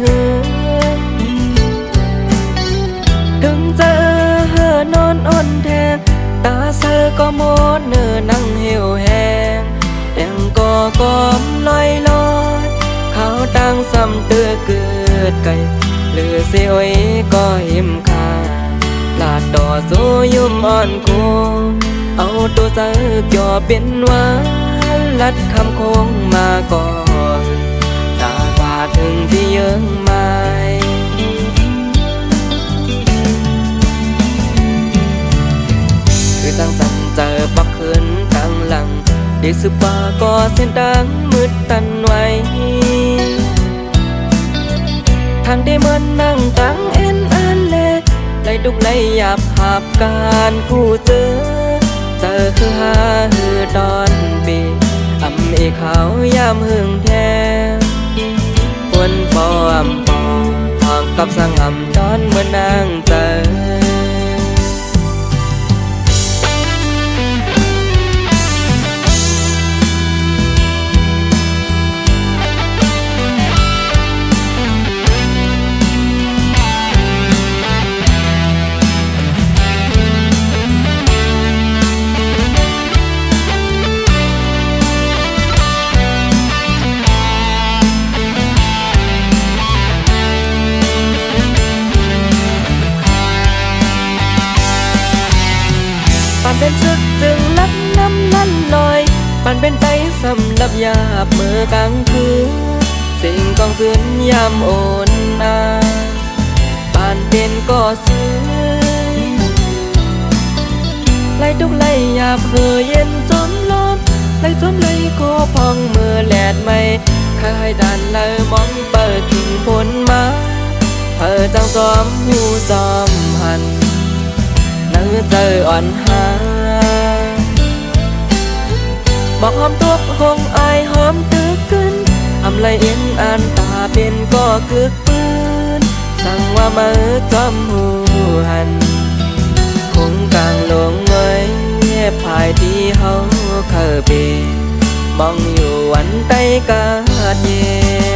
หือถึงเจอนอนอ่อนแทงตาเธอก็มดเนื้อนั่งเหี่ยวแห้งแดงก็ก้มลอยลอยเขาตั้งซ้ำเตือเกิดไก่หรือเสียวก็หิมคาลาดต่อสู้ยุ่มอ่อนกูเอาตัวเธอจ่อเป็นวันลัดคำคงมาก่อนตากว่าถึงที่เยื้องไม้คือตั้งสั่งเจอปักคืนตั้งหลังเด็กสืบป่าก็เส้นดังมืดตันไว้ทางได้เหมือนนั่งตั้งเอ็นอันเล็กไล่ดุกไล่หยาบหาบการผู้เจอคือหาหือดอนปีอำเอขาวยามหึงแท้วนปออำปอทองกับสังอำดอนเมื่อนางเจอปันเป็นซึกจึงลักน้ำนั่นลอยปันเป็นไตสำหรับยาบเมื่อกลางคืนสิ่งกองสืนยามโอนอาปันเป็นก็ซื้อไล่ทุกไล่ยาบเหือเย็นจมลมไล่จมไล่ก็พองเมื่อแหลดไม่เคยดันเลยมองเปิดขิงผลมาจังซ้อมหูซ้อมหันเจออ่อนหาบอกหอมตัวคงอายหอมตึกขึ้นอำไลเอ็นอ่านตาเป็นก็กึกปืนสั่งว่ามือจอมหูหันคงกลางลงเงยภายที่เฮาเคยเป็นมองอยู่วันใต้กาดเย็น